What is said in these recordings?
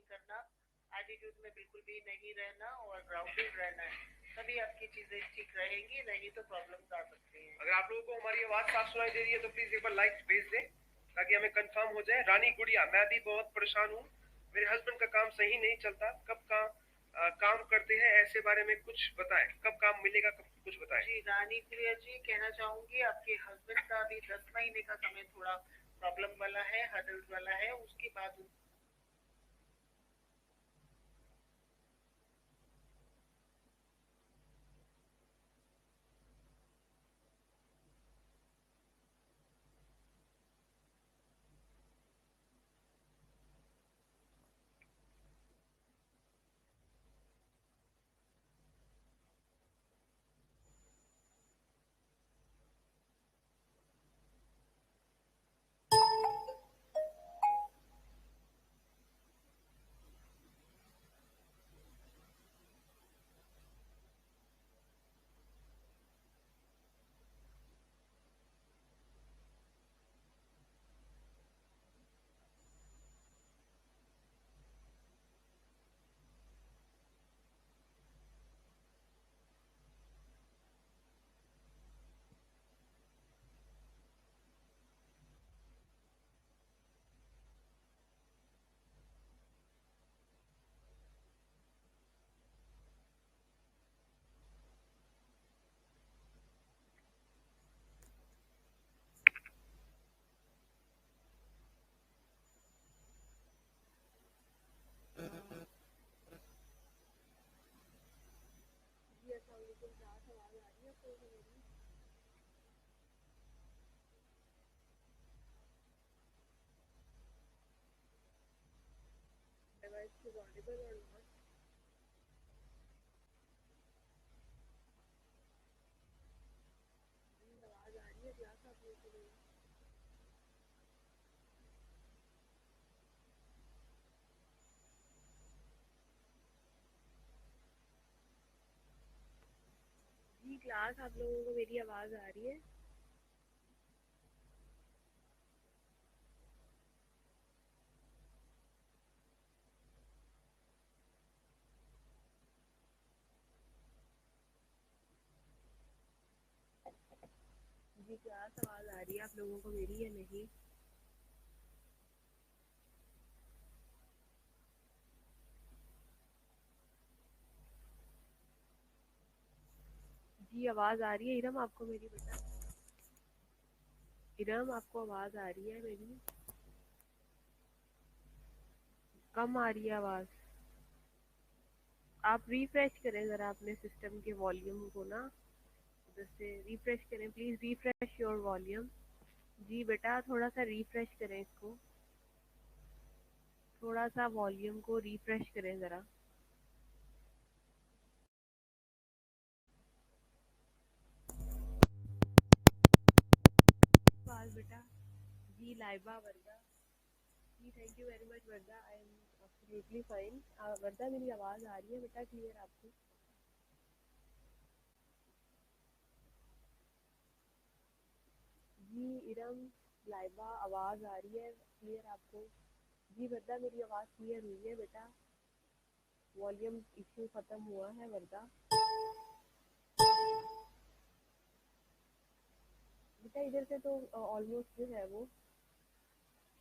करना, एटीट्यूड में बिल्कुल भी नहीं रहना और ग्राउंडेड रहना है, तभी आपकी चीजें ठीक रहेंगी, नहीं तो प्रॉब्लम्स आ सकती हैं। अगर आप लोगों को हमारी आवाज साफ सुनाई दे रही है तो प्लीज एक बार लाइक भेज दें ताकि हमें कंफर्म हो जाए। रानी गुड़िया, मैं भी बहुत परेशान हूँ, मेरे हस्बैंड का काम सही नहीं चलता, कब काम करते हैं, ऐसे बारे में कुछ बताएं, कब काम मिलेगा, कब कुछ बताएं। जी रानी गुड़िया जी, कहना चाहूंगी आपके हस्बैंड का अभी 10 महीने का समय थोड़ा प्रॉब्लम वाला है, हर्डल्स वाला है, उसके बाद जी क्लास, आप लोगों को मेरी आवाज आ रही है? जी क्लास, आवाज आ रही है आप लोगों को मेरी या नहीं? जी आवाज आ रही है इरम आपको मेरी? बेटा इरम, आपको आवाज आ रही है मेरी? कम आ रही है आवाज। आप रिफ्रेश करें ज़रा अपने सिस्टम के वॉल्यूम को ना, उधर से रिफ्रेश करें प्लीज़, रिफ्रेश योर वॉल्यूम। जी बेटा, थोड़ा सा रिफ्रेश करें इसको, थोड़ा सा वॉल्यूम को रिफ्रेश करें ज़रा। आवाज बेटा। जी लाइबा वर्दा, जी thank you very much Warda, I am absolutely fine. Warda, मेरी आवाज़ आ रही है बेटा क्लियर आपको? जी इरम, लाइबा, आवाज़ आ रही है क्लियर आपको? जी वर्दा, मेरी आवाज़ क्लियर हुई है बेटा? वॉल्यूम इशू ख़त्म हुआ है वर्दा? बेटा इधर से तो ऑलमोस्ट जो है वो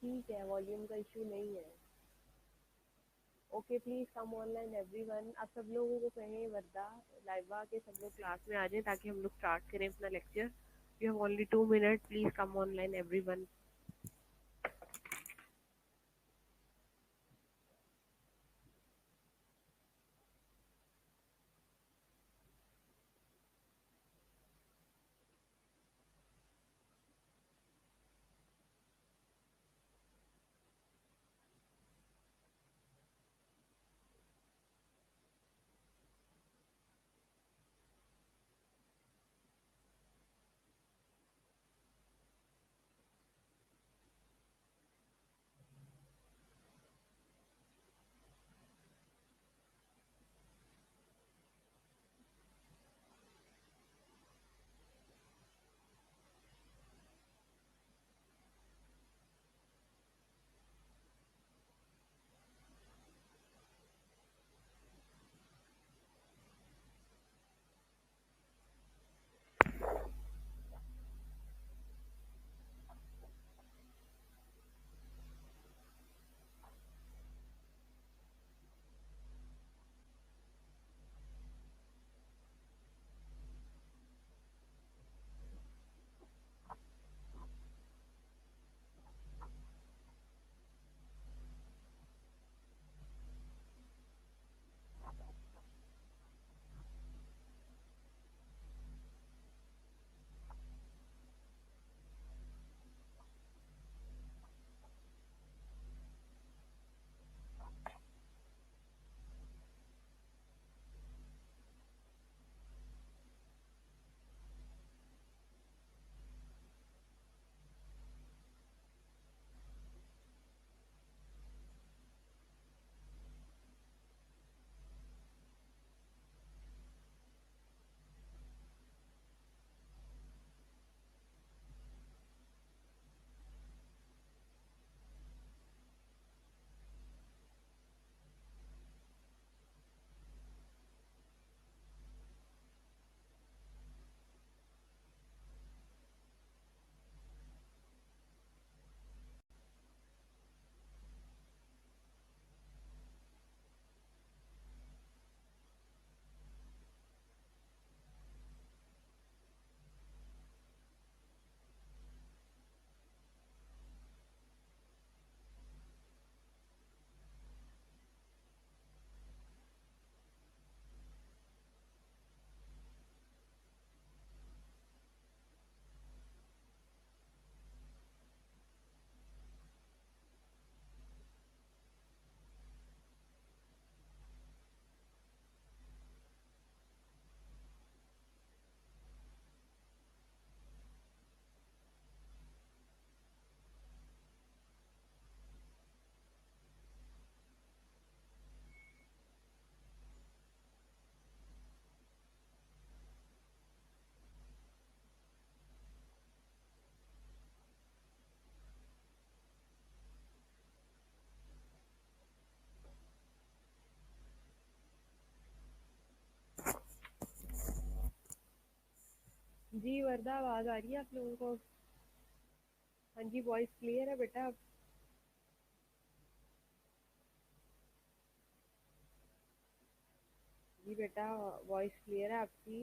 ठीक है, वॉल्यूम का इशू नहीं है। Okay please come online everyone. आप सब लोगों को कहें वर्दा, लाइबा के सब लोग क्लास में आ जाएं ताकि हम लोग स्टार्ट करें अपना लेक्चर। We have only 2 minute, please come online everyone. जी वरदा, आवाज़ आ रही है आप लोगों को? हाँ जी, वॉइस क्लियर है बेटा? जी बेटा, वॉइस क्लियर है आपकी?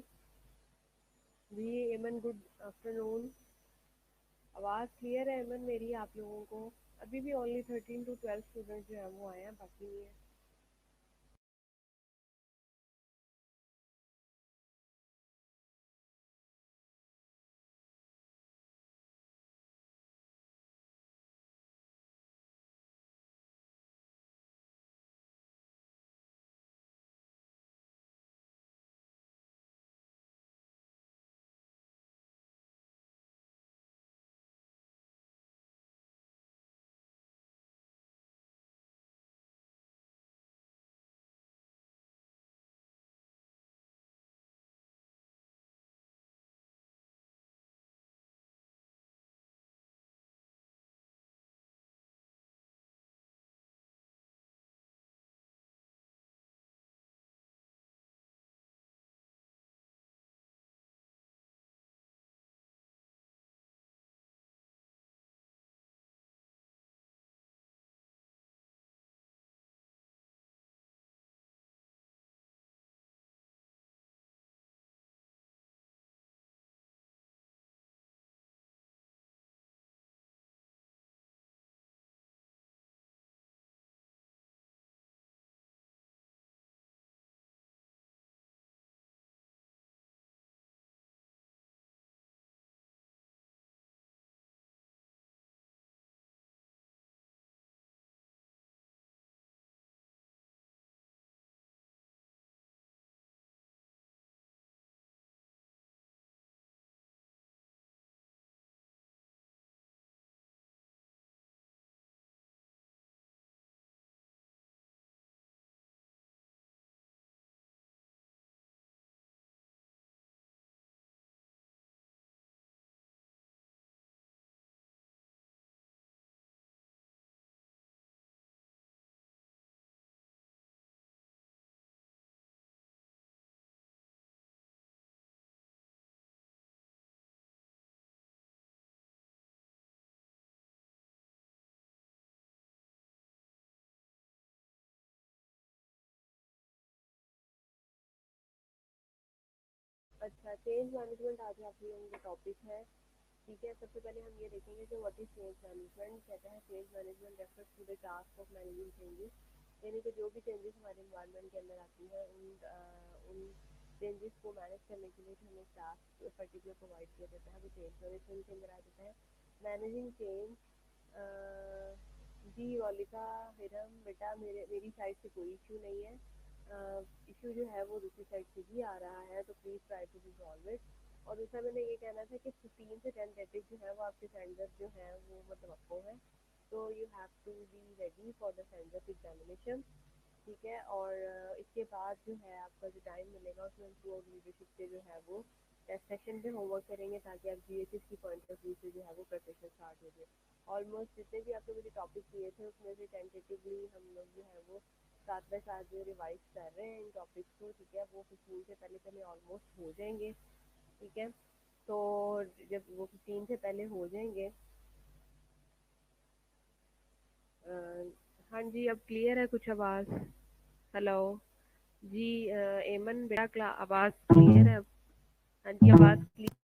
जी एमन, गुड आफ्टरनून। आवाज़ क्लियर है एमन मेरी आप लोगों को? अभी भी ओनली 13 to 12 स्टूडेंट जो है वो आए हैं, बाकी नहीं है। अच्छा, चेंज मैनेजमेंट आज आप लोगों का टॉपिक है। ठीक है, सबसे पहले हम ये देखेंगे कि व्हाट इज चेंज मैनेजमेंट। कहते हैं change management refers to the task of managing changes, यानी कि जो भी चेंजेस हमारे इन्वायरमेंट के अंदर आती है उन चेंजेस को मैनेज करने के लिए हमें टास्क पर्टिकुलर प्रोवाइड किया जाता है, वो चेंज मैनेजमेंट के अंदर आ जाता है। Managing change. जी वॉलिका, हिरम बेटा, मेरी साइड से कोई इशू नहीं है। इशू जो है वो दूसरी साइड से भी आ रहा है, तो please try to resolve it. और दूसरा मैंने ये कहना था कि 15 से 10 डेटेज जो है वो आपके सेंडर जो है वो मतलब आपको है, तो you have to be ready for the sender examination. ठीक है, और इसके बाद जो है आपका जो टाइम मिलेगा उसमें हम थ्रू लीडरशिप से जो है वो टेस्ट सेशन पे होमवर्क करेंगे, ताकि आप जीएचएस की पॉइंट ऑफ व्यू से जो है वो प्रिपरेशन स्टार्ट हो जाए। ऑलमोस्ट जितने भी आपने मुझे टॉपिक दिए थे उसमें से टेंटेटिवली हम लोग जो है वो साथ बाय साथ जो रिवाइज कर रहे हैं इन टॉपिक्स को। ठीक है, वो 15 से पहले पहले ऑलमोस्ट हो जाएंगे। ठीक है, तो जब वो 15 से पहले हो जाएंगे। अ, हाँ जी, अब क्लियर है कुछ आवाज़? हेलो जी, एमन बेटा, आवाज़ क्लियर है अब? हाँ जी, आवाज़ क्लियर।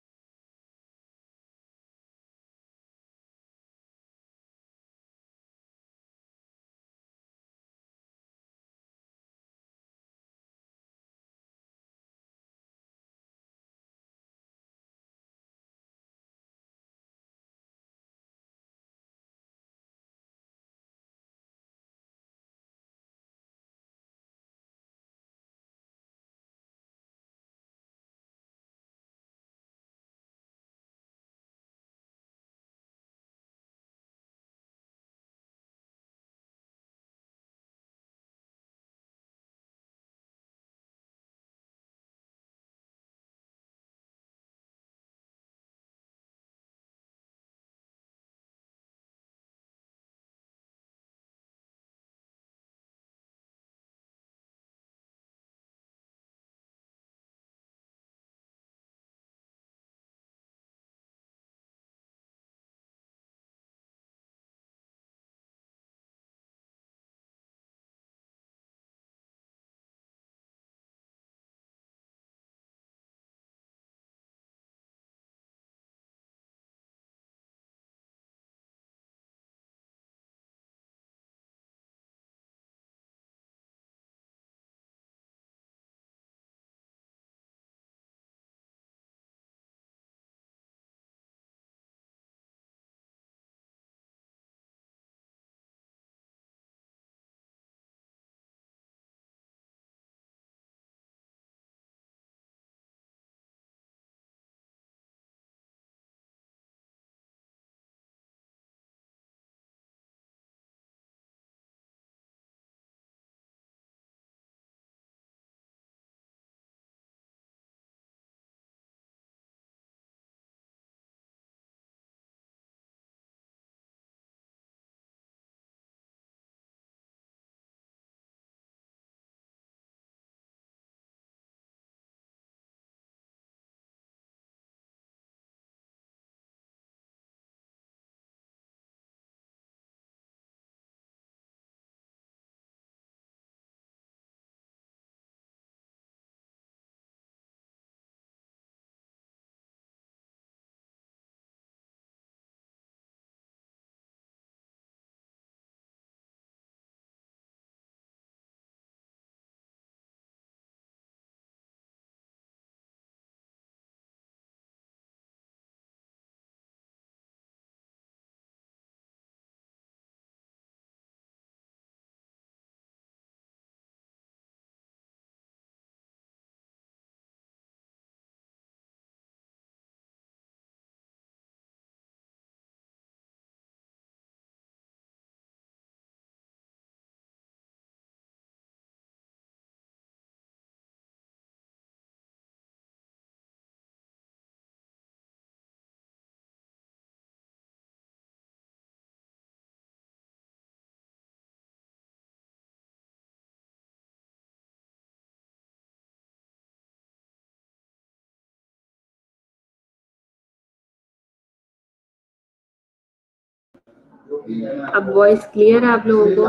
अब वॉइस क्लियर है आप लोगों को?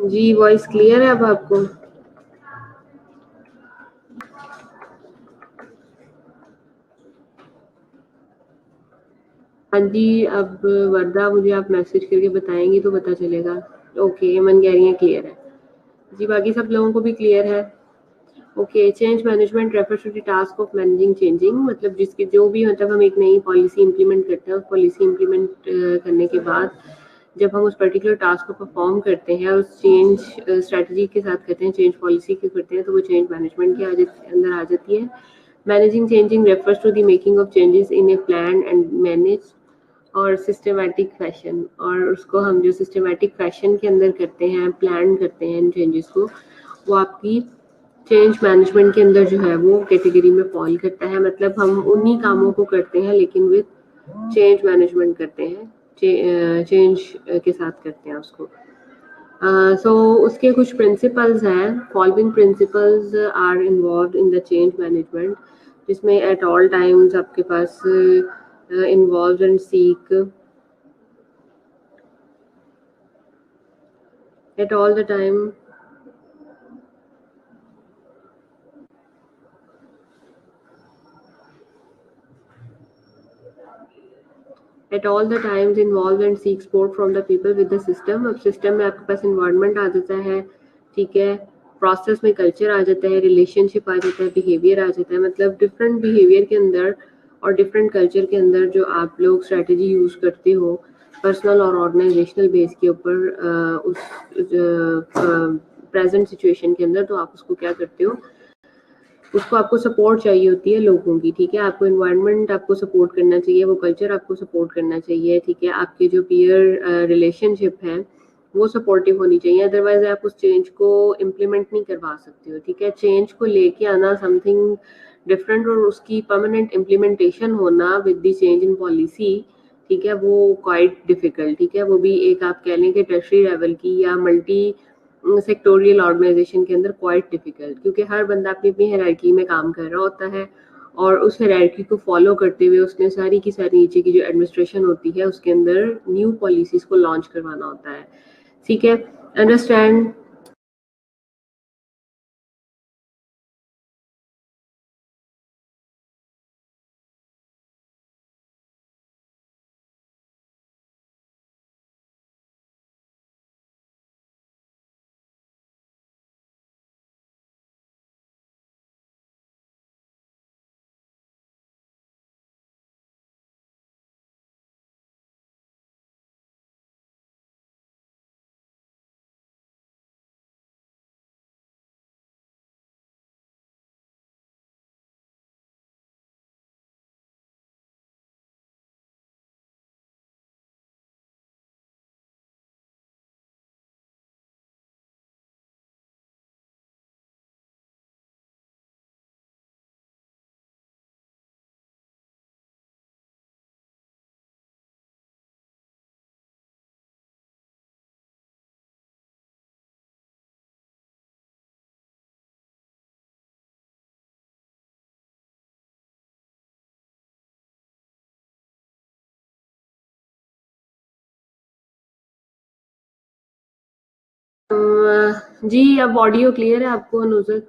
जी वॉइस क्लियर है अब आपको? हाँ जी, अब वर्दा मुझे आप मैसेज करके बताएंगी तो पता चलेगा। ओके, मन कह रही है क्लियर है जी, बाकी सब लोगों को भी क्लियर है? Okay, change management refers to the task of managing changing, मतलब जिसकी जो भी मतलब हम एक नई पॉलिसी इंप्लीमेंट करते हैं, उस पॉलिसी इंप्लीमेंट करने के बाद जब हम उस पर्टिकुलर टास्क को परफॉर्म करते हैं और उस चेंज स्ट्रेटजी के साथ करते हैं, चेंज पॉलिसी के करते हैं, तो वो चेंज मैनेजमेंट के अंदर आ जाती है। Managing changing refers to the making of changes in a plan and manage और सिस्टमैटिक फैशन, और उसको हम जो सिस्टमैटिक फैशन के अंदर करते हैं, प्लान करते हैं इन चेंजेस को, वो आपकी चेंज मैनेजमेंट के अंदर जो है वो कैटेगरी में फॉल करता है। मतलब हम उन्हीं कामों को करते हैं लेकिन विद चेंज मैनेजमेंट करते हैं, चेंज के साथ करते हैं उसको। सो उसके कुछ प्रिंसिपल्स हैं, following principles are involve in the change management, जिसमें एट ऑल टाइम्स आपके पास involve and seek at all the time at all the times involve and seek support from the people with the system। अब system में आपके पास environment आ जाता है, ठीक है, प्रोसेस में कल्चर आ जाता है, रिलेशनशिप आ जाता है, बिहेवियर आ जाता है। मतलब डिफरेंट बिहेवियर के अंदर और डिफरेंट कल्चर के अंदर जो आप लोग स्ट्रेटजी यूज करते हो पर्सनल और ऑर्गेनाइजेशनल बेस के ऊपर उस प्रेजेंट सिचुएशन के अंदर, तो आप उसको क्या करते हो, उसको आपको सपोर्ट चाहिए होती है लोगों की, ठीक है, आपको इन्वायरमेंट आपको सपोर्ट करना चाहिए, वो कल्चर आपको सपोर्ट करना चाहिए, ठीक है, आपके जो पीयर रिलेशनशिप है वो सपोर्टिव होनी चाहिए, अदरवाइज आप उस चेंज को इम्प्लीमेंट नहीं करवा सकते हो, ठीक है। चेंज को लेके आना समथिंग डिफरेंट और उसकी परमानेंट इम्प्लीमेंटेशन होना with the change in policy, ठीक है, वो क्वाइट डिफिकल्ट, ठीक है, वो भी एक आप कह लें कि टर्शरी लेवल की या मल्टी सेक्टोरियल ऑर्गेनाइजेशन के अंदर क्वाइट डिफिकल्ट, क्योंकि हर बंदा अपनी अपनी हायरार्की में काम कर रहा होता है और उस हायरार्की को फॉलो करते हुए उसने सारी की सारी नीचे की जो एडमिनिस्ट्रेशन होती है उसके अंदर न्यू पॉलिसीज को लॉन्च करवाना होता है, ठीक है, अंडरस्टैंड। जी अब ऑडियो क्लियर है आपको अनुजत?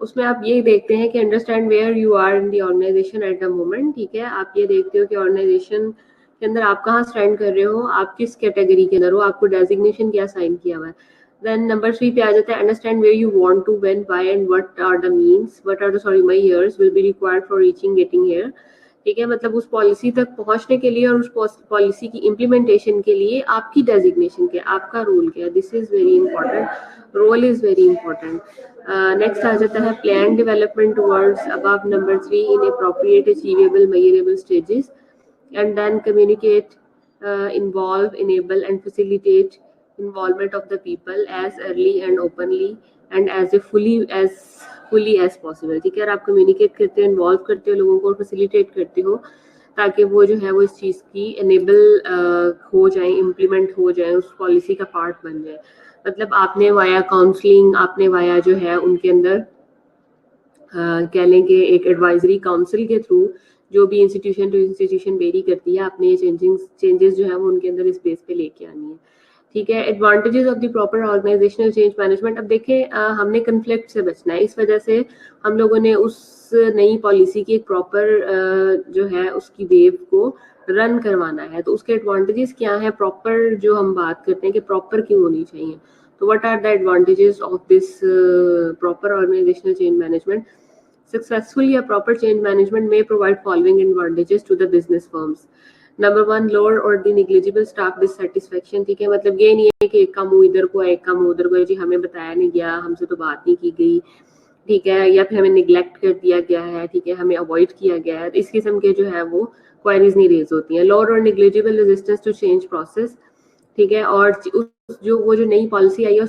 उसमें आप ये देखते हैं कि understand where you are in the organisation at the moment, ठीक है, आप ये देखते हो कि ऑर्गेनाइजेशन के अंदर आप कहाँ स्टैंड कर रहे हो, आप किस कैटेगरी के अंदर हो, आपको डेजिग्नेशन क्या साइन किया हुआ है। देन नंबर 3 पे आ जाता है understand where you want to, when, why and what are the means, what are the measures will be required for reaching getting here, ठीक है, मतलब उस पॉलिसी तक पहुंचने के लिए और उस पॉलिसी की इम्प्लीमेंटेशन के लिए आपकी डेजिग्नेशन क्या, आपका रोल क्या है, this is very important, role is very important. Next आ जाता है plan development towards above number 3 in appropriate achievable measurable stages, and then communicate, involve, enable and facilitate involvement of the people as early and openly and as fully as possible, ठीक है, आप communicate करते हो, involve करते हो लोगों को और फैसिलिटेट करते हो ताकि वो जो है वो इस चीज़ की एनेबल हो जाए, इम्प्लीमेंट हो जाए, उस पॉलिसी का पार्ट बन जाए। मतलब आपने वाया काउंसलिंग, आपने वाया जो है उनके अंदर कह लें कि एक एडवाइजरी काउंसिल के थ्रू जो भी इंस्टीट्यूशन टू इंस्टीट्यूशन वेरी करती है, आपने ये चेंजेस जो है वो उनके अंदर इस बेस पे लेके आनी है, ठीक है। Advantages of the proper organisational change management. अब देखें, हमने कन्फ्लिक्ट से बचना है, इस वजह से हम लोगों ने उस नई पॉलिसी की एक प्रॉपर जो है उसकी वेव को रन करवाना है। तो उसके एडवांटेजेस क्या है, प्रॉपर जो हम बात करते हैं कि प्रॉपर क्यों होनी चाहिए, तो what are the advantages of this proper organisational change management. Successfully, a proper change management may provide following advantages to the business firms. Number 1, lower or the negligible staff dissatisfaction, ठीक है। मतलब ये नहीं है कि एक का मुंह इधर को है, एक का मुंह उधर को है, जी हमें बताया नहीं गया, हमसे तो बात नहीं की गई, ठीक है, या फिर हमें निगलेक्ट कर दिया गया है, ठीक है, हमें अवॉइड किया गया है। इस किस्म के जो है वो क्वारीज नहीं रेज होती हैं। लोअर और negligible resistance to change process, ठीक है। और वो जो नई पॉलिसी आई है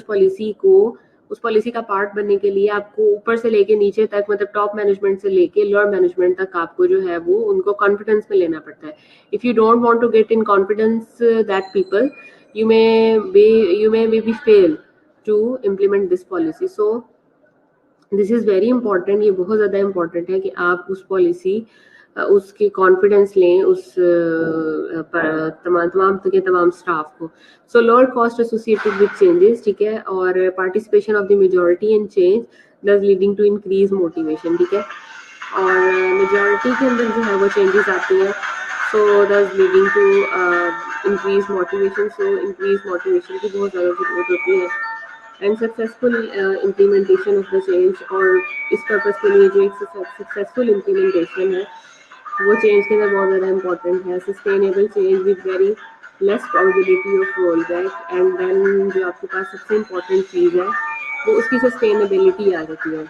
उस पॉलिसी का पार्ट बनने के लिए आपको ऊपर से लेके नीचे तक, मतलब टॉप मैनेजमेंट से लेके लोअर मैनेजमेंट तक आपको जो है वो उनको कॉन्फिडेंस में लेना पड़ता है। If you don't want to get in confidence that people, you may be fail to implement this policy. So this is very important, ये बहुत ज़्यादा इंपॉर्टेंट है कि आप उस पॉलिसी उसके कॉन्फिडेंस लें उस तमाम स्टाफ को। सो lower cost associated with changes, ठीक है, और participation of the majority in change दस लीडिंग टू इंक्रीज मोटिवेशन, ठीक है। और मेजॉरिटी के अंदर जो है वो चेंजेस आती हैं, so thus leading to increase motivation. So increase motivation की बहुत ज़्यादा जरूरत होती है and successful implementation of the change. और इस पर्पज़ के लिए जो एक सक्सेसफुल इम्प्लीमेंटेशन है वो चेंज के अंदर बहुत ज़्यादा इंपॉर्टेंट है। Sustainable change with very less probability of roll back, and then जो आपके पास सबसे इम्पॉर्टेंट चीज़ है वो उसकी सस्टेनेबिलिटी आ जाती है,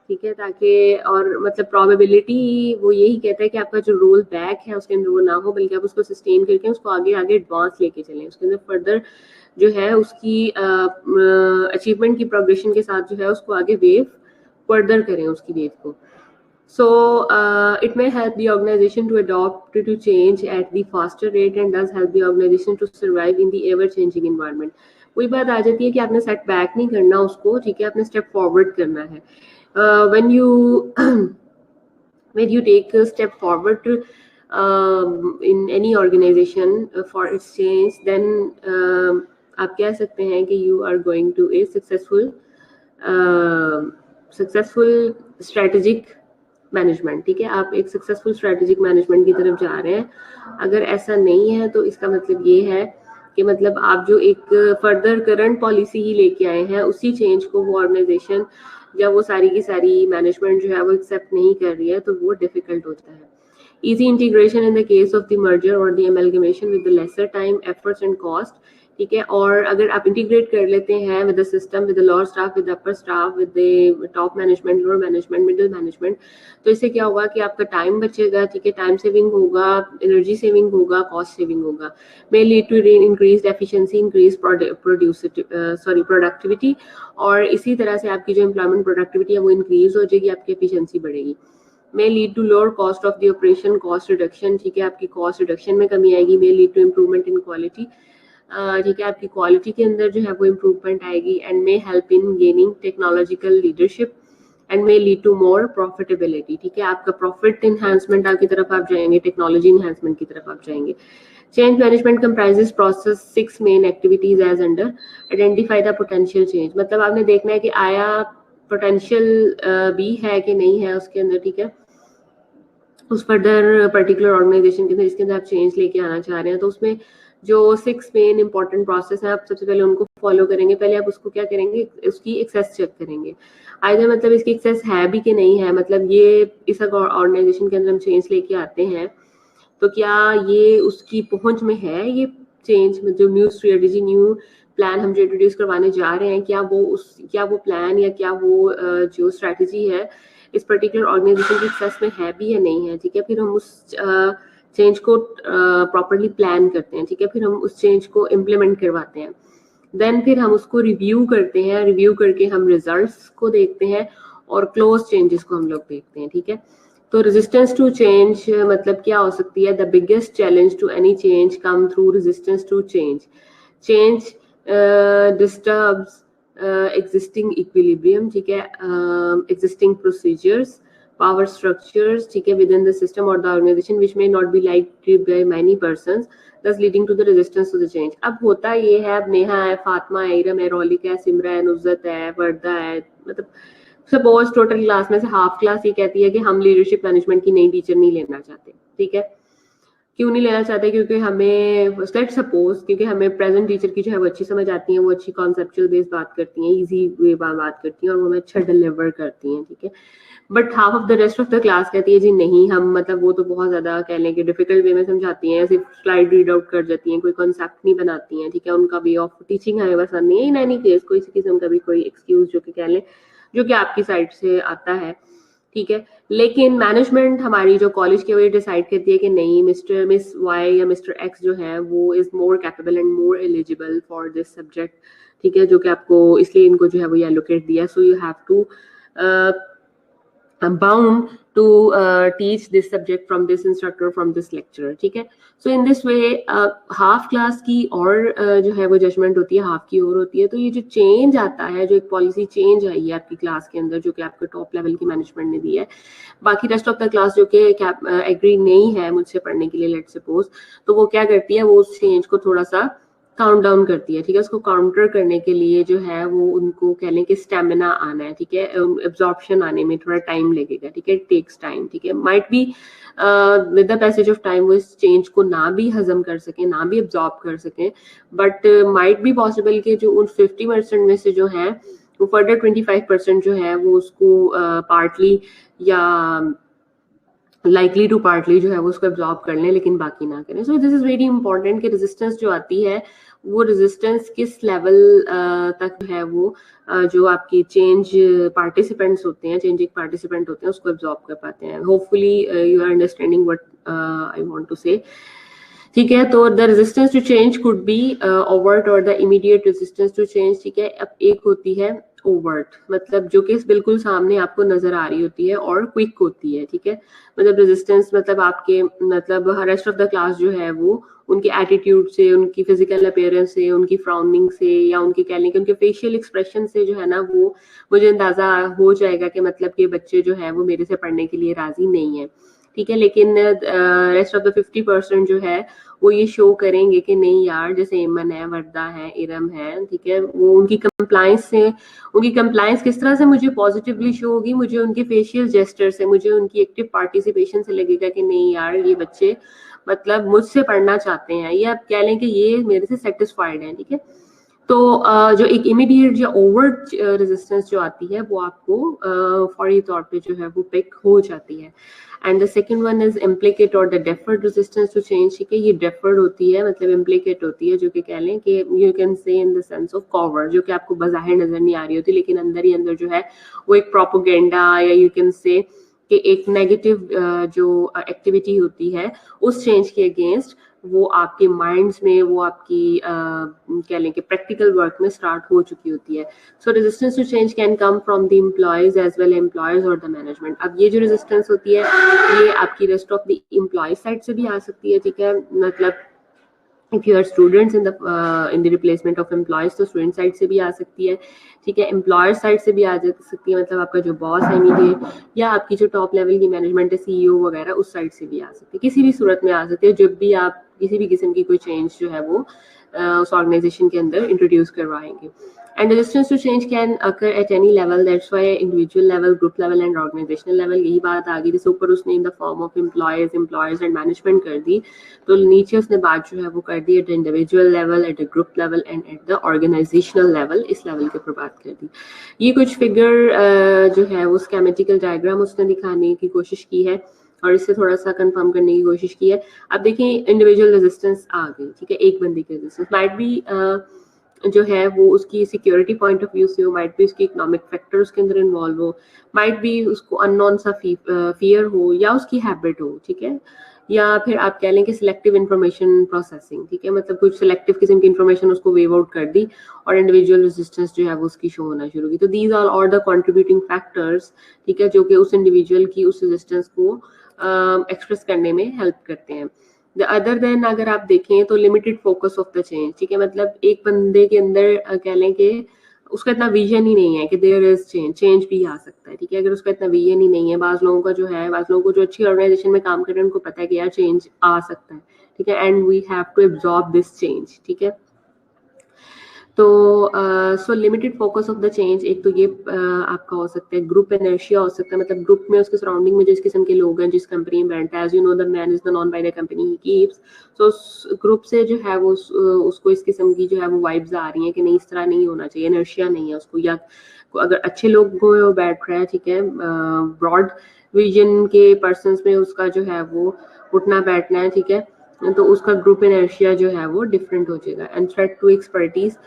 ठीक है, ताकि और मतलब प्रोबेबिलिटी वो यही कहता है कि आपका जो रोल बैक है उसके अंदर वो ना हो, बल्कि आप उसको सस्टेन करके उसको आगे एडवांस लेके चलें, उसके अंदर फर्दर जो है उसकी अचीवमेंट की प्रोग्रेशन के साथ जो है उसको आगे वेव फर्दर करें उसकी वेव को। So it may help the organization to adopt to change at the faster rate and does help the organization to survive in the ever changing environment. वही बात आ जाती है कि आपने सेट बैक नहीं करना उसको, ठीक है, आपने स्टेप फॉरवर्ड करना है। when you take a step forward in any organization for its change, then आप कह सकते हैं कि you are going to a successful strategic management, ठीक है, आप एक सक्सेसफुल स्ट्रेटेजिक मैनेजमेंट की तरफ जा रहे हैं। अगर ऐसा नहीं है तो इसका मतलब ये है कि मतलब आप जो एक फर्दर करंट पॉलिसी ही लेके आए हैं उसी चेंज को वो ऑर्गेनाइजेशन या वो सारी की सारी मैनेजमेंट जो है वो एक्सेप्ट नहीं कर रही है, तो वो डिफिकल्ट होता है। Easy integration in the case of the merger or the amalgamation with the lesser time, efforts and cost, ठीक है। और अगर आप इंटीग्रेट कर लेते हैं with the system, with the lower staff, with the upper staff, with the top management, lower management, middle management, तो इससे क्या होगा कि आपका टाइम बचेगा, ठीक है, टाइम सेविंग होगा, एनर्जी सेविंग होगा, कॉस्ट सेविंग होगा। May lead to increase efficiency, increase productivity, और इसी तरह से आपकी जो एम्प्लॉयमेंट प्रोडक्टिविटी है वो इंक्रीज हो जाएगी, आपकी एफिशिएंसी बढ़ेगी। may lead to lower cost of the operation, cost reduction, ठीक है, आपकी cost reduction में कमी आएगी। may lead to improvement in quality, ठीक है, आपकी क्वालिटी के अंदर जो है वो इम्प्रूवमेंट आएगी। And may help in gaining technological leadership and may lead to more profitability, ठीक है, आपका प्रॉफिट इन्हांसमेंट की तरफ आप जाएंगे, टेक्नोलॉजी इन्हांसमेंट की तरफ आप जाएंगे। Change management comprises process 6 main activities as under identify the potential change, मतलब आपने देखना है कि आया पोटेंशियल भी है कि नहीं है उसके अंदर, ठीक है, उस फर्दर पर्टिकुलर ऑर्गेनाइजेशन के अंदर इसके अंदर आप चेंज लेके आना चाह रहे हैं। तो उसमें जो 6 मेन इंपॉर्टेंट प्रोसेस हैं, आप सबसे पहले उनको फॉलो करेंगे। पहले आप उसको क्या करेंगे, उसकी एक्सेस चेक करेंगे, आइदर मतलब इसकी एक्सेस है भी कि नहीं है, मतलब ये इस ऑर्गेनाइजेशन के अंदर हम चेंज लेके आते हैं तो क्या ये उसकी पहुंच में है, ये चेंज जो न्यू स्ट्रेटजी, न्यू प्लान हम जो इंट्रोड्यूस करवाने जा रहे हैं, क्या वो प्लान या क्या वो जो स्ट्रेटजी है इस पर्टिकुलर ऑर्गेनाइजेशन की एक्सेस में है भी या नहीं है, ठीक है। फिर हम उस चेंज को प्रॉपर्ली प्लान करते हैं, ठीक है, फिर हम उस चेंज को इम्प्लीमेंट करवाते हैं। देन फिर हम उसको रिव्यू करते हैं, रिव्यू करके हम रिजल्ट्स को देखते हैं और क्लोज चेंजेस को हम लोग देखते हैं, ठीक है। तो रेजिस्टेंस टू चेंज मतलब क्या हो सकती है, the biggest challenge to any change come through resistance to change. Change disturbs existing equilibrium, ठीक है, existing procedures, power structures, ठीक है, within the system or the organization which may not be liked by many persons, thus leading to the resistance to the change. अब होता ये है, अब नेहा है, फातिमा है, इरम है, रौलिक है, सिमरा है, नुज़रत है, वर्दा है, मतलब सपोज टोटल क्लास में से हाफ क्लास ये कहती है कि हम लीडरशिप मैनेजमेंट की नई टीचर नहीं लेना चाहते, ठीक है। क्यों नहीं लेना चाहते? क्योंकि हमें लेट्स सपोज क्योंकि हमें प्रेजेंट टीचर की जो है वो अच्छी समझ आती है, वो अच्छी कॉन्सेप्चुअल बेस्ड बात करती हैं, इजी वे बात करती हैं और वो हमें अच्छा डिलीवर करती हैं, ठीक है। But half of the rest of the class कहती है जी नहीं, हम मतलब वो तो बहुत ज्यादा कह लें कि डिफिकल्ट वे में समझाती हैं, सिर्फ स्लाइड रीड आउट कर जाती हैं, कोई कॉन्सेप्ट नहीं बनाती हैं, ठीक है। उनका वे ऑफ टीचिंग हमें पसंद नहीं है। इन एनी केस कोई किस्म का भी कोई एक्सक्यूज जो कि कह लें जो कि आपकी साइड से आता है, ठीक है। लेकिन मैनेजमेंट हमारी जो कॉलेज की वही डिसाइड करती है कि नहीं, मिस्टर मिस वाई या मिस्टर एक्स जो है वो is more capable and more eligible for this subject, ठीक है, जो कि आपको इसलिए इनको जो है वो एलोकेट दिया, so you have to bound to teach this subject from this instructor, from this lecturer, ठीक है। So in this way half class की और जो है वो जजमेंट होती है, हाफ की और होती है। तो ये जो चेंज आता है, जो एक पॉलिसी चेंज आई है आपकी क्लास के अंदर जो कि आपके टॉप लेवल की मैनेजमेंट ने दी है, बाकी रेस्ट ऑफ द क्लास जो कि एग्री नहीं है मुझसे पढ़ने के लिए, लेट सपोज, तो वो क्या करती है, वो उस चेंज को थोड़ा सा काउंट डाउन करती है, ठीक है। उसको काउंटर करने के लिए जो है वो उनको कह लें कि स्टेमिना आना है, ठीक है, एब्जॉर्प्शन आने में थोड़ा टाइम लगेगा, ठीक है, इट टेक्स टाइम, ठीक है। Might be with the passage of time वो इस चेंज को ना भी हजम कर सके, ना भी एब्जॉर्ब कर सके, बट माइट बी पॉसिबल कि जो उन 50% में से जो है वो फर्दर 25% जो है वो उसको पार्टली या लाइकली टू पार्टली जो है वो उसको एब्जॉर्ब कर लें, लेकिन बाकी ना करें। So this is very important कि रेजिस्टेंस जो आती है वो रेजिस्टेंस किस लेवल तक है वो जो आपके चेंज पार्टिसिपेंट्स होते हैं, चेंजिंग पार्टिसिपेंट होते हैं, उसको एब्जॉर्ब कर पाते हैं। Hopefully you are understanding what I want to say, ठीक है। तो the resistance to change could be overt or the immediate resistance to change, ठीक है। अब एक होती है ओवर्ट, मतलब जो कि बिल्कुल सामने आपको नजर आ रही होती है और क्विक होती है, ठीक है। मतलब रेजिस्टेंस मतलब आपके मतलब रेस्ट ऑफ द क्लास जो है वो उनके एटीट्यूड से, उनकी फिजिकल अपीयरेंस से, उनकी फ्राउनिंग से या उनके कह लें कि उनके फेशियल एक्सप्रेशन से जो है ना वो मुझे अंदाजा हो जाएगा कि मतलब कि बच्चे जो है वो मेरे से पढ़ने के लिए राजी नहीं है, ठीक है। लेकिन रेस्ट ऑफ द 50% जो है वो ये शो करेंगे कि नहीं यार, जैसे एमन है, वर्दा है, इरम है, ठीक है, वो उनकी कंप्लायंस किस तरह से मुझे पॉजिटिवली शो होगी, मुझे उनके फेशियल जेस्चर से, मुझे उनकी एक्टिव पार्टिसिपेशन से लगेगा कि नहीं यार ये बच्चे मतलब मुझसे पढ़ना चाहते हैं, या आप कह लें कि ये मेरे से सेटिस्फाइड हैं, ठीक है। तो जो एक इमीडिएट या ओवर्ट रेजिस्टेंस जो आती है वो आपको फौरी तौर पे जो है वो पिक हो जाती है। And the second one is implicate or the deferred resistance to change, ठीक है। ये डेफर्ड होती है, मतलब इम्प्लिकेट होती है, जो कि कह लें कि you can say in the sense of cover, जो कि आपको बाहर नजर नहीं आ रही होती, लेकिन अंदर ही अंदर जो है वो एक प्रोपोगेंडा या यू कैन से कि एक नेगेटिव जो एक्टिविटी होती है उस चेंज के अगेंस्ट वो आपके माइंड्स में, वो आपकी कह लें कि प्रैक्टिकल वर्क में स्टार्ट हो चुकी होती है। So resistance to change can come from the employees as well employees और द मैनेजमेंट। अब ये जो रेजिस्टेंस होती है ये आपकी rest of the employee side से भी आ सकती है, ठीक है। मतलब if you are students in the replacement of employees तो स्टूडेंट साइड से भी आ सकती है, ठीक है। एम्प्लॉयर साइड से भी आ सकती है, मतलब आपका जो बॉस है इमीडिएट, या आपकी जो टॉप लेवल की मैनेजमेंट है, सीईओ वगैरह, उस साइड से भी आ सकती है। किसी भी सूरत में आ सकती है जब भी आप किसी भी किस्म की कोई चेंज जो है वो उस ऑर्गेनाइजेशन के अंदर इंट्रोड्यूस करवाएंगे। And resistance to change can occur at any level. That's why individual level, group level and organizational level, यही बात आ गई। जैसे ऊपर उसने in the form of employees and management कर दी, तो नीचे उसने बात जो है वो कर दी at the individual level, at the group level and at the organizational level, इस लेवल के ऊपर बात कर दी। ये कुछ फिगर जो है वो स्कीमेटिकल डायग्राम उसने दिखाने की कोशिश की है और इससे थोड़ा सा कंफर्म करने की कोशिश की है। अब देखिए इंडिविजुअल रेजिस्टेंस आ गई, ठीक है, एक बंदे की रेजिस्टेंस माइट बी जो है वो उसकी सिक्योरिटी पॉइंट ऑफ व्यू से हो, माइट भी उसकी इकोनॉमिक फैक्टर उसके अंदर इन्वॉल्व हो, माइट भी उसको अननोन सा फियर हो या उसकी हैबिट हो, ठीक है, या फिर आप कह लें कि सिलेक्टिव इंफॉर्मेशन प्रोसेसिंग, ठीक है, मतलब कुछ सिलेक्टिव किस्म की इंफॉर्मेशन उसको वेव आउट कर दी और इंडिविजुअल रेजिस्टेंस जो है वो उसकी शो होना शुरू की। तो these are all the contributing factors, ठीक है, जो कि उस इंडिविजुअल की उस रेजिस्टेंस को एक्सप्रेस करने में हेल्प करते हैं। अदर देन अगर आप देखें तो limited focus of the change, ठीक है, मतलब एक बंदे के अंदर कह लें कि उसका इतना विजन ही नहीं है कि देयर इज चेंज भी आ सकता है, ठीक है। अगर उसका इतना विजन ही नहीं है, बाज़ लोगों का जो है, बाज़ लोगों को जो अच्छी ऑर्गेनाइजेशन में काम कर रहे हैं उनको पता है कि यार चेंज आ सकता है, ठीक है, and we have to absorb this change, ठीक है। तो so limited focus of the change, एक तो ये आपका हो सकता है ग्रुप इनर्शिया हो सकता है, मतलब ग्रुप में उसके सराउंडिंग में जिस किस्म के लोग हैं, जिस कंपनी में बैठता है, as you know the man is the known by the company he keeps. So उस ग्रुप से जो है वो उसको इस किस्म की जो है वो वाइब्स आ रही हैं कि नहीं, इस तरह नहीं होना चाहिए, इनर्शिया नहीं है उसको, या अगर अच्छे लोग वो बैठ रहे हैं, ठीक है, ब्रॉड विजन के पर्सनस में उसका जो है वो उठना बैठना है, ठीक है, तो उसका ग्रुप इनर्शिया जो है वो डिफरेंट हो जाएगा। And threat to expertise,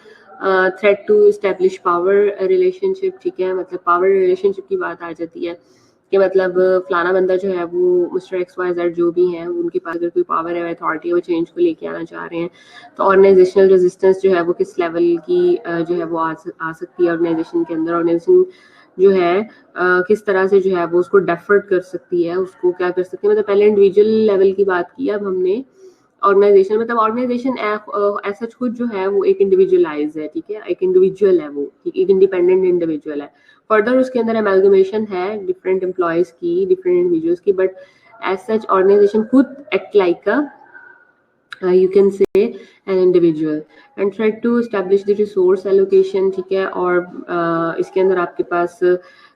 threat to establish power relationship, ठीक है, मतलब पावर रिलेशनशिप की बात आ जाती है कि मतलब फलाना बंदा जो है वो मिस्टर एक्स वाई जेड जो भी है, उनके पास अगर कोई पावर है, अथॉरिटी है, वो चेंज को लेके आना चाह रहे हैं, तो ऑर्गेनाइजेशनल रेजिस्टेंस जो है वो किस लेवल की जो है वो आ सकती है ऑर्गेनाइजेशन के अंदर। ऑर्गेनाइजेशन जो है किस तरह से जो है वो उसको डेफर्ड कर सकती है, उसको क्या कर सकती है, मतलब पहले इंडिविजुअल लेवल की बात की, अब हमने ऑर्गेनाइजेशन, मतलब ऑर्गेनाइजेशन ऐसा खुद जो है वो एक इंडिविजुअलाइज है, ठीक है, एक इंडिविजुअल है वो, एक इंडिपेंडेंट इंडिविजुअल है। फर्दर उसके अंदर एमैल्गमेशन है डिफरेंट एम्प्लॉयज की, डिफरेंट इंडिविजुअल्स की, बट एज सच ऑर्गेनाइजेशन खुद act like a you can say an individual and try to establish the resource allocation, ठीक है। और इसके अंदर आपके पास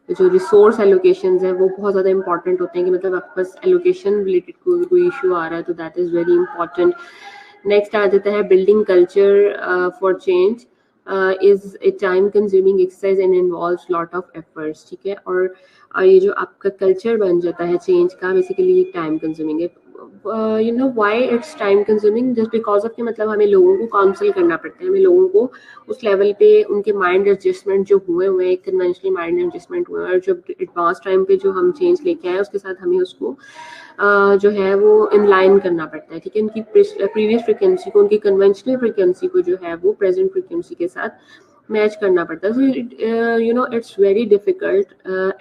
जो रिसोर्स एलोकेशंस है वो बहुत ज़्यादा इंपॉर्टेंट होते हैं कि मतलब आपके पास एलोकेशन रिलेटेड कोई इशू आ रहा है तो that is very important. Next आ जाता है building culture for change is a time consuming exercise and involves lot of efforts, ठीक है। और ये जो आपका कल्चर बन जाता है चेंज का, बेसिकली टाइम कंज्यूमिंग है। You know why it's time consuming, just because of कि मतलब हमें लोगों को काउंसिल करना पड़ता है, हमें लोगों को उस लेवल पे उनके माइंड एडजस्टमेंट जो हुए हुए हैं, कन्वेंशनल माइंड एडजस्टमेंट हुए हैं, और जो एडवांस टाइम पे जो हम चेंज लेके आए उसके साथ हमें उसको जो है वो इनलाइन करना पड़ता है, ठीक है। उनकी प्रीवियस फ्रिक्वेंसी को, उनकी कन्वेंशनल फ्रिक्वेंसी को जो है वो प्रेजेंट फ्रिक्वेंसी के साथ मैच करना पड़ता है। So you know it's very difficult,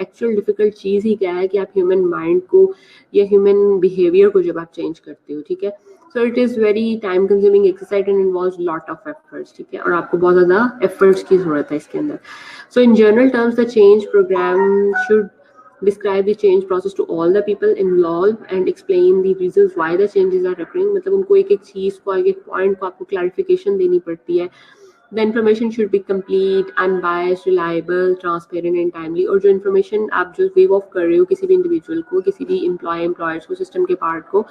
actual difficult चीज़ ही क्या है कि आप ह्यूमन माइंड को या ह्यूमन बिहेवियर को जब आप चेंज करते हो, ठीक है, so it is very time consuming exercise and involves lot of efforts, ठीक है, और आपको बहुत ज़्यादा एफर्ट्स की जरूरत है इसके अंदर। So in general terms the change program should describe the change process to all the people involved and explain the reasons why the changes are occurring, मतलब उनको एक एक चीज़ को, एक एक पॉइंट को आपको क्लैरिफिकेशन देनी पड़ती है। The information should be complete, unbiased, reliable, transparent and timely। और जो इन्फॉर्मेशन आप जो गिव ऑफ कर रहे हो किसी भी इंडिविजुअल को, किसी भी एम्प्लॉयर्स को, सिस्टम के पार्ट को,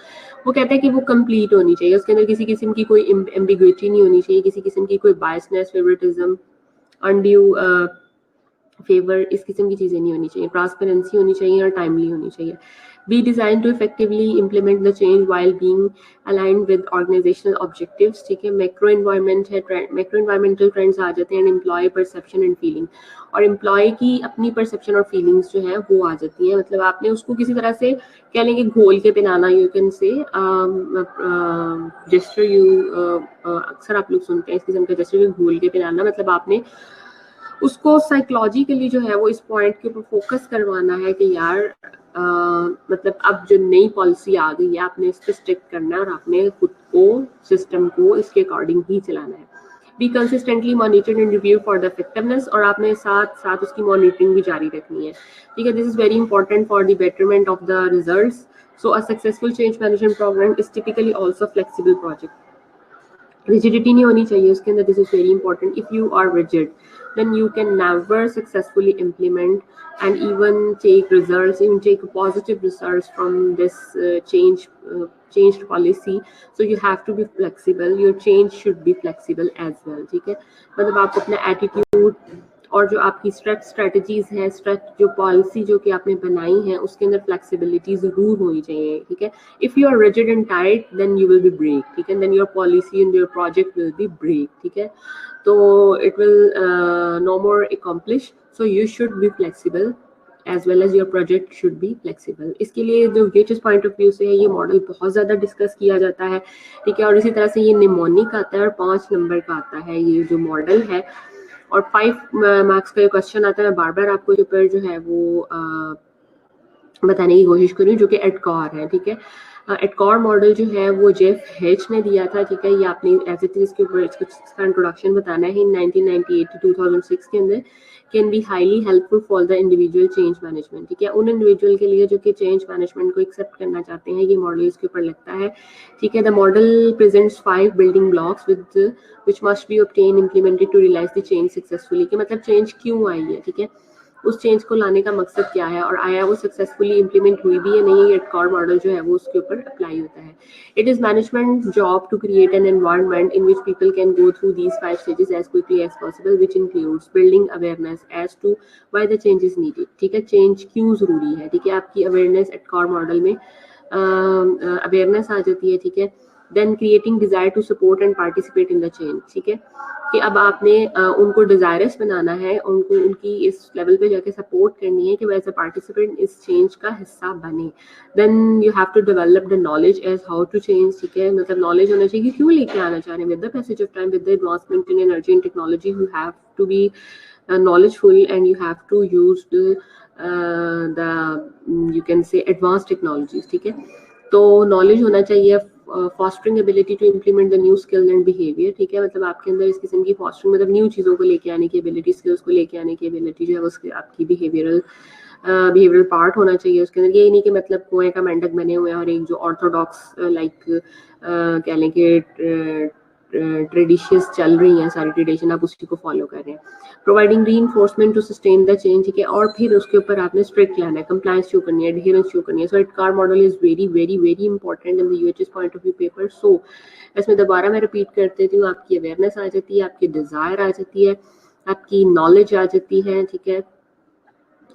वो कहता है कि वो कंप्लीट होनी चाहिए, उसके अंदर किसी किस्म की कोई एम्बिग्विटी नहीं होनी चाहिए, किसी किस्म की कोई बायसनेस, फेवरेटिज्म, अनड्यू फेवर, इस किस्म की चीज़ें नहीं होनी चाहिए, ट्रांसपेरेंसी होनी चाहिए और टाइमली होनी चाहिए। Be design to effectively implement the change while being aligned with organisational objectives, ठीक है। मैक्रो एनवायरनमेंट है, मैक्रो एनवायरमेंटल ट्रेंड्स आ जाते हैं, एम्प्लॉय परसेप्शन एंड फीलिंग, और एम्प्लॉय की अपनी परसेप्शन और फीलिंग्स जो है वो आ जाती है, मतलब आपने उसको किसी तरह से कह लेंगे घोल के पिलाना, यू कैन से जेस्चर, अक्सर आप लोग सुनते हैं इस किस्म का जेस्चर, घोल के पिलाना, मतलब आपने उसको साइकोलॉजिकली जो है वो इस पॉइंट के ऊपर फोकस करवाना है कि यार मतलब अब जो नई पॉलिसी आ गई है आपने इस पर स्टिक करना है और आपने खुद को, सिस्टम को इसके अकॉर्डिंग ही चलाना है। Be consistently monitored and review for the effectiveness, और आपने साथ साथ उसकी मॉनिटरिंग भी जारी रखनी है, ठीक है। This is very important for the betterment of the results. So a successful change management programme is typically also flexible project. Rigidity नहीं होनी चाहिए उसके अंदर, this is very important. If you are rigid then you can never successfully implement and even take results, even take positive results from this changed policy। So you have to be flexible, your change should be flexible as well, ठीक है। मतलब आप अपना attitude और जो आपकी strategies है, जो पॉलिसी जो कि आपने बनाई है उसके अंदर फ्लेक्सिबिलिटी जरूर होनी चाहिए, ठीक है। If you are rigid and tight then you will be break, ठीक है, then your policy and your project will be break, ठीक है। तो it will no more accomplish, so you should be flexible as well as your project should be flexible. इसके लिए जो गेटिस point of view से है ये मॉडल बहुत ज़्यादा डिस्कस किया जाता है, ठीक है। और इसी तरह से ये निमोनिक आता है और 5 नंबर का आता है ये जो मॉडल है, और 5 मार्क्स का क्वेश्चन आता है। बार बार आपको जो है वो बताने की कोशिश करूँ, जो कि एडकॉर है, ठीक है। एटकॉर मॉडल जो है वो जेफ हेच ने दिया था, ठीक है। ये आपने एज इट इज इसके ऊपर इसका इंट्रोडक्शन बताना है। इन 1998 to 2006 के अंदर can be highly helpful for the individual change management, ठीक है। उन इंडिविजुअल के लिए जो कि चेंज मैनेजमेंट को एक्सेप्ट करना चाहते हैं, ये मॉडल इसके ऊपर लगता है, ठीक है। The model presents 5 building blocks with which must be obtain implemented to realise the change successfully, कि मतलब चेंज क्यों आई है, ठीक है, उस चेंज को लाने का मकसद क्या है और आया वो सक्सेसफुली इंप्लीमेंट हुई भी या नहीं, ये एटकॉर मॉडल जो है वो उसके ऊपर अप्लाई होता है। It is management job to create an environment in which people can go through these 5 stages as quickly as possible, which includes building awareness as to why the change is needed, ठीक है। Change क्यों जरूरी है, ठीक है। आपकी awareness ADKAR model में awareness आ जाती है, ठीक है। Then creating desire to support and participate in the change, ठीक है, कि अब आपने उनको डिजायरस बनाना है, उनको उनकी इस लेवल पे जाके सपोर्ट करनी है कि वह एज अ पार्टिसिपेंट इस चेंज का हिस्सा बने। Then you have to develop the knowledge as how to change, ठीक है, मतलब नॉलेज होना चाहिए कि क्यों लेके आना चाह रहे हैं। With the passage of time, with the advancement in energy and technology, you have to be knowledgeful and you have to use the you can say advanced technologies, ठीक है। तो नॉलेज होना चाहिए, fostering ability to implement the new skills and behaviour, ठीक है, मतलब आपके अंदर इस किस्म की फॉस्टरिंग मतलब न्यू चीज़ों को लेके आने की एबिलिटी, स्किल्स को लेके आने की एबिलिटी जो है उसकी आपकी बिहेवियरल पार्ट होना चाहिए उसके अंदर। ये नहीं कि मतलब कुएं का मेंढक बने हुए हैं और एक जो ऑर्थोडॉक्स लाइक कह लें कि ट्रेडिशंस चल रही हैं, सारी ट्रेडिशन आप उसी को फॉलो कर रहे हैं। Providing reinforcement to sustain the change, ठीक है, और फिर उसके ऊपर आपने स्ट्रिक्ट लाना है, कंप्लायंस शो करनी है, एडहेरेंस शो करनी है। So ADKAR model is very very very important in the UHS point of view paper. So इसमें दोबारा मैं रिपीट कर देती हूँ, आपकी अवेयरनेस आ जाती है, आपकी डिजायर आ जाती है, आपकी नॉलेज आ जाती है, ठीक है।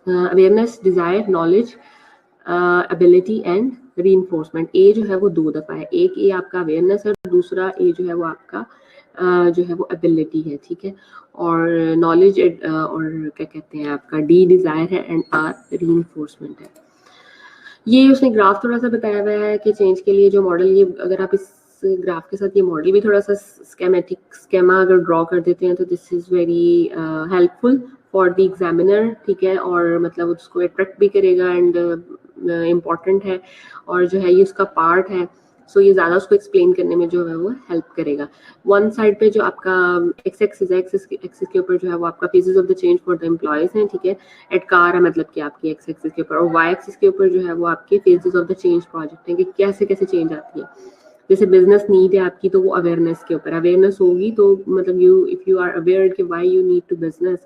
Awareness, desire, knowledge, ability and reinforcement. A जो है वो 2 दफा है, एक ए आपका अवेयरनेस है, दूसरा ए जो है वो आपका जो है वो एबिलिटी है, ठीक है। और नॉलेज और क्या कहते हैं आपका डी डिजायर है एंड आर रीइंफोर्समेंट है। ये उसने ग्राफ थोड़ा सा बताया हुआ है कि चेंज के लिए जो मॉडल, ये अगर आप इस ग्राफ के साथ ये मॉडल भी थोड़ा सा स्केमा अगर ड्रॉ कर देते हैं तो this is very helpful for the examiner, ठीक है, और मतलब उसको अट्रैक्ट भी करेगा एंड इम्पॉर्टेंट है, और जो है ये उसका पार्ट है। सो ये ज़्यादा उसको एक्सप्लेन करने में जो है वो हेल्प करेगा। वन साइड पे जो आपका एक्स एक्सिस है, एक्सिस के ऊपर जो है वो आपका phases of the change for the employees हैं, ठीक है, एटकार है मतलब कि आपकी एक्स एक्सिस के ऊपर, और वाई एक्सिस के ऊपर जो है वो आपके phases of the change project हैं कि कैसे कैसे चेंज आती है। जैसे बिजनेस नीड है आपकी, तो वो अवेयरनेस के ऊपर, अवेयरनेस होगी तो मतलब you if you are aware कि why you need to business,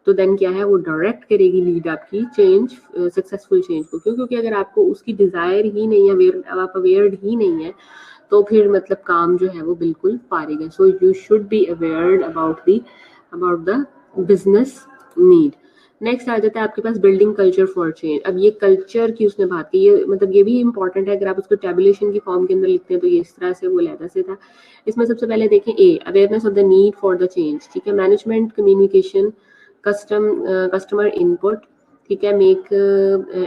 तो देन क्या है वो डायरेक्ट करेगी लीड आपकी चेंज, सक्सेसफुल चेंज को। क्यों? क्योंकि अगर आपको उसकी डिजायर ही नहीं है, अवेयर आप अवेयर्ड ही नहीं है, तो फिर मतलब काम जो है वो बिल्कुल फारिग है। So you should be awared about the business need. Next आ जाता है आपके पास बिल्डिंग कल्चर फॉर चेंज। अब ये कल्चर की उसने बात की, ये मतलब ये भी इंपॉर्टेंट है, अगर आप उसको टेबुलेशन की फॉर्म के अंदर लिखते हैं तो ये इस तरह से वो लहदा से था। इसमें सबसे पहले देखें A, awareness of the need for the change, ठीक है, मैनेजमेंट कम्युनिकेशन, कस्टमर इनपुट, ठीक है, make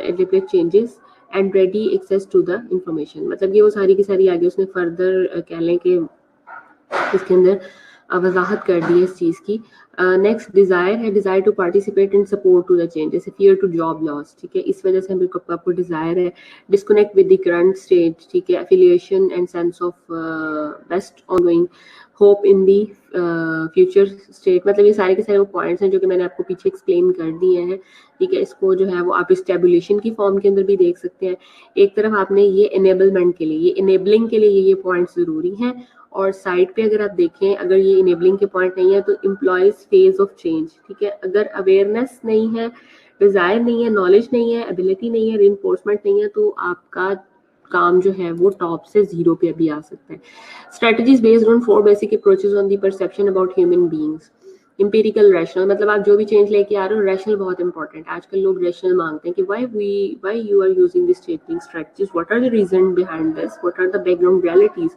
adequate changes and ready access to the information. मतलब ये वो सारी की सारी आगे उसने फर्दर कह लें कि इसके अंदर वजाहत कर दी है इस चीज़ की। नेक्स्ट डिज़ायर है, desire to participate and support to the change, जैसे फियर टू जॉब लॉस, ठीक है, इस वजह से आपको डिज़ायर है। Disconnect with the current stage, ठीक है, affiliation and sense of best ongoing, hope in the future state. मतलब ये सारे के सारे वो पॉइंट्स हैं जो कि मैंने आपको पीछे एक्सप्लेन कर दिए हैं, ठीक है। इसको जो है वो आप इस टेबुलेशन की फॉर्म के अंदर भी देख सकते हैं। एक तरफ आपने ये इनेबलमेंट के लिए, ये इनेबलिंग के लिए ये पॉइंट्स ज़रूरी हैं, और साइड पे अगर आप देखें, अगर ये इनेबलिंग के पॉइंट नहीं है तो एम्प्लॉयज फेज ऑफ चेंज, ठीक है, अगर अवेयरनेस नहीं है, डिजायर नहीं है, नॉलेज नहीं है, एबिलिटी नहीं है, रीइंफोर्समेंट नहीं है, तो आपका काम जो है वो टॉप से 0 पे भी आ सकता है। Strategies based on 4 basic approaches on the perception about human beings. Empirical, rational, मतलब आप जो भी चेंज लेके आ रहे हो, रैशनल बहुत इंपॉर्टेंट है। आजकल लोग रैशनल मांगते हैं कि why you are using this changing strategies, what are the reason behind this, what are the background realities.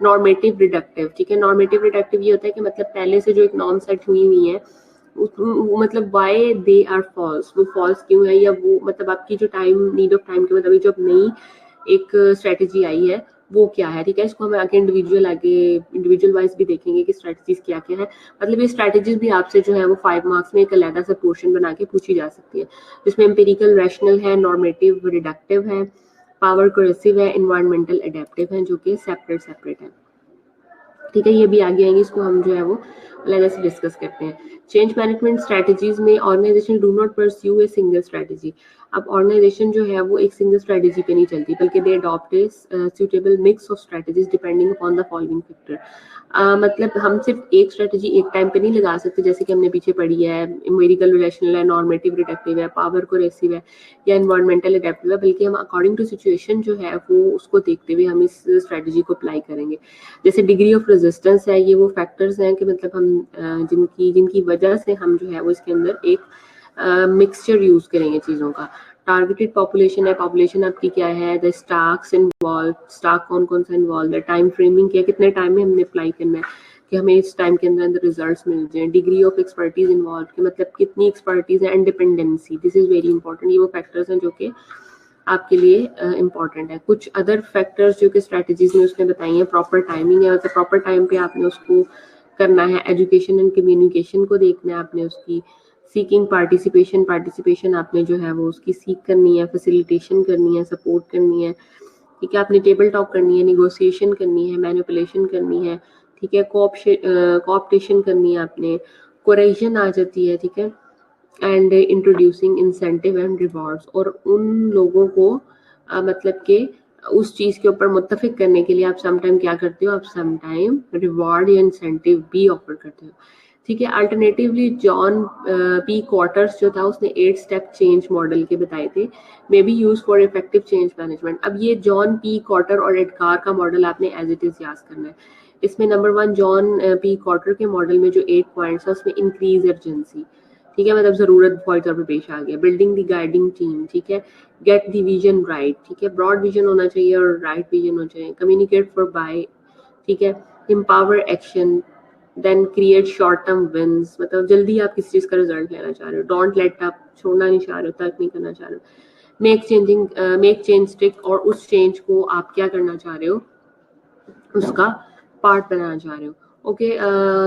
Normative, reductive, ठीक है, नॉर्मेटिव रिडक्टिव ये होता है कि मतलब पहले से जो एक नॉर्म सेट हुई हुई है, मतलब व्हाई दे आर फॉल्स, वो फॉल्स क्यों है, या वो मतलब आपकी जो टाइम नीड ऑफ टाइम के मतलब जो नई एक स्ट्रेटजी आई है वो क्या है, ठीक है। इसको हम आगे इंडिविजुअल वाइज भी देखेंगे कि स्ट्रेटजीज क्या क्या है। मतलब ये स्ट्रेटजीज भी आपसे जो है वो 5 मार्क्स में एक अलग सा पोर्शन बना के पूछी जा सकती है, जिसमें एम्पिरिकल, रैशनल है, नॉर्मेटिव, रिडक्टिव है, पावर कोहेसिव है, इन्वायरमेंटल एडेप्टिव है, जो कि सेपरेट है। ठीक है, ये भी आगे आएंगे, इसको हम जो है वो अलग से डिस्कस करते हैं। चेंज मैनेजमेंट स्ट्रेटजीज में organisation do not pursue a single strategy. अब ऑर्गेनाइजेशन जो है वो एक सिंगल स्ट्रेटजी पे नहीं चलती, बल्कि they adopt a suitable mix of strategies depending upon the following factor. मतलब हम सिर्फ एक स्ट्रेटजी एक टाइम पे नहीं लगा सकते, जैसे कि हमने पीछे पढ़ी है, एम्पिरिकल रिलेशनल है, नॉर्मेटिव रिडक्टिव है, पावर कोहेसिव है या एनवायरमेंटल एडेप्टिव है, बल्कि हम अकॉर्डिंग टू सिचुएशन जो है वो उसको देखते हुए हम इस स्ट्रेटजी को अप्लाई करेंगे। जैसे डिग्री ऑफ रेजिस्टेंस है, ये वो फैक्टर्स हैं कि मतलब हम जिनकी वजह से हम जो है वो इसके अंदर एक मिक्सचर यूज करेंगे चीज़ों का। टारगेटेड पॉपुलेशन है, पॉपुलेशन आपकी क्या है, द स्टाक्स इन्वॉल्व, स्टाक कौन कौन सा इन्वॉल्व है, टाइम फ्रेमिंग क्या, कितने टाइम में हमने अप्लाई करना है कि हमें इस टाइम के अंदर रिजल्ट्स मिल जाए। डिग्री ऑफ एक्सपर्टीज इन्वॉल्व कि मतलब कितनी एक्सपर्टीज है, independency, this is very important. ये वो फैक्टर्स हैं जो कि आपके लिए इम्पॉर्टेंट है। कुछ अदर फैक्टर्स जो कि स्ट्रेटजीज में उसने बताई हैं, प्रॉपर टाइमिंग है, मतलब प्रॉपर टाइम पे आपने उसको करना है। एजुकेशन एंड कम्युनिकेशन को देखना है आपने, उसकी सीकिंग पार्टिसिपेशन आपने जो है वो उसकी सीख करनी है, फैसिलिटेशन करनी है, सपोर्ट करनी है। ठीक है, आपने टेबल टॉक करनी है, निगोशिएशन करनी है, मैनिपुलेशन करनी है। ठीक है, कोऑप्टेशन करनी है आपने, कोरेजन आ जाती है। ठीक है, and introducing incentive and rewards, और उन लोगों को मतलब के उस चीज के ऊपर मुत्तफिक करने के लिए आप समटाइम क्या करते हो, आप समटाइम रिवॉर्ड या इंसेंटिव भी ऑफर करते हो। ठीक है, अल्टरनेटिवली जॉन पी क्वार्टर्स जो था उसने 8 स्टेप चेंज मॉडल के बताए थे, may be use for effective change management. अब ये जॉन पी क्वार्टर और एडकार का मॉडल आपने एज इट इज याद करना है। इसमें नंबर 1 जॉन पी क्वार्टर के मॉडल में जो 8 पॉइंट्स है उसमें इंक्रीज अर्जेंसी, ठीक है, मतलब जरूरत बहुत तौर पे पेश आ गया। बिल्डिंग द गाइडिंग टीम, ठीक है, गेट द विजन राइट, ठीक है, ब्रॉड विजन होना चाहिए और राइट विजन होना चाहिए। कम्युनिकेट फॉर बाय, ठीक है, empower action, then create short term wins, मतलब जल्दी आप किसी चीज का रिजल्ट लेना चाह रहे हो, डोंट लेट अप, छोड़ना नहीं चाह रहे हो, तर्क नहीं करना चाह रहे हो, मेक चेंज स्टिक, और उस चेंज को आप क्या करना चाह रहे हो, उसका पार्ट बनाना चाह रहे हो। ओके,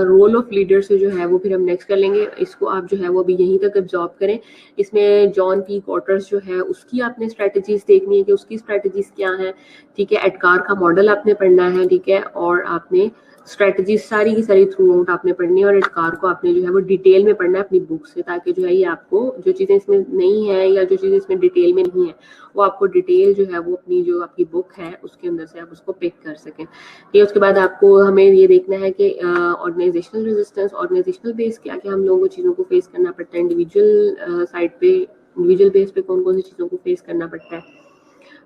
रोल ऑफ लीडर से जो है वो फिर हम नेक्स्ट कर लेंगे, इसको आप जो है वो अभी यहीं तक एब्जॉर्ब करें। इसमें जॉन पी क्वार्टर्स जो है उसकी आपने स्ट्रेटजीज देखनी है कि उसकी स्ट्रेटजीज क्या है। ठीक है, एडकार का मॉडल आपने पढ़ना है, ठीक है, और आपने स्ट्रेटजी सारी की सारी थ्रू आउट आपने पढ़नी है, और एडकार को आपने जो है वो डिटेल में पढ़ना है अपनी बुक से, ताकि जो है ये आपको जो चीज़ें इसमें नहीं है या जो चीज़ें इसमें डिटेल में नहीं है वो आपको डिटेल जो है वो अपनी जो आपकी बुक है उसके अंदर से आप उसको पिक कर सकें। ठीक है, उसके बाद आपको हमें ये देखना है कि ऑर्गेनाइजेशनल रेजिस्टेंस, ऑर्गेनाइजेशनल बेस क्या क्या हम लोगों को चीज़ों को फेस करना पड़ता है, इंडिविजुअल साइड पे, इंडिविजुअल बेस पे कौन कौन सी चीज़ों को फेस करना पड़ता है,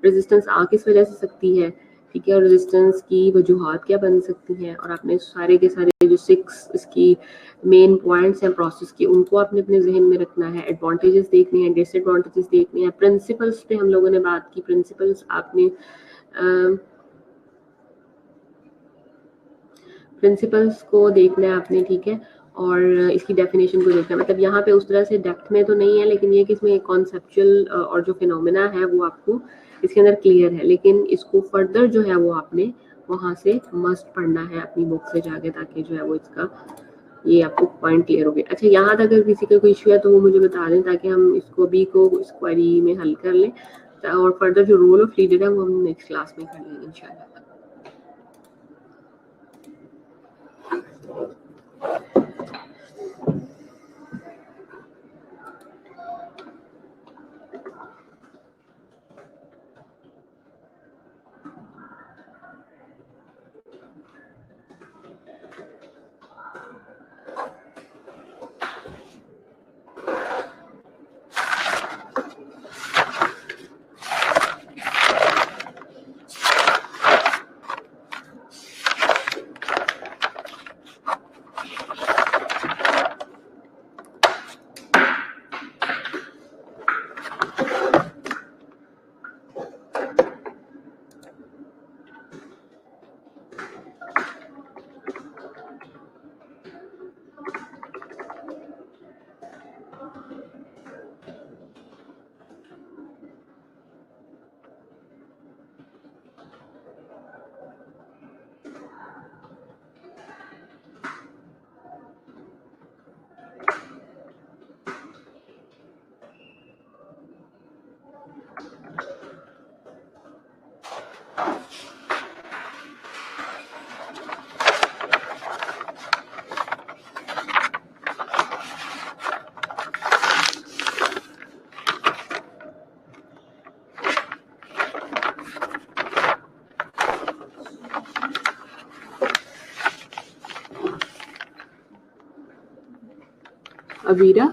रेजिस्टेंस आ किस वजह से सकती है। ठीक है, और रेजिस्टेंस की वजूहात क्या बन सकती हैं, और आपने सारे के सारे जो 6 इसकी मेन पॉइंट्स हैं प्रोसेस के, उनको आपने अपने जहन में रखना है। एडवांटेजेस देखने हैं, डिसएडवांटेजेस देखने हैं। प्रिंसिपल्स पे हम लोगों ने बात की, प्रिंसिपल्स आपने प्रिंसिपल्स को देखना है आपने, ठीक है, और इसकी डेफिनेशन को देखना है। मतलब यहाँ पे उस तरह से डेप्थ में तो नहीं है, लेकिन ये कि इसमें कॉन्सेप्चुअल और जो फिनोमेना है वो आपको इसके अंदर क्लियर है, लेकिन इसको फर्दर जो है वो आपने वहाँ से मस्ट पढ़ना है अपनी बुक से जाके, ताकि जो है वो इसका ये आपको पॉइंट क्लियर हो गया। अच्छा, यहाँ तक अगर किसी का कोई इशू है तो वो मुझे बता दें, ताकि हम इसको अभी को इस क्वेरी में हल कर लें, और फर्दर जो रोल ऑफ लीडर है वो हम नेक्स्ट क्लास में कर लेंगे इंशाल्लाह। अवीरा।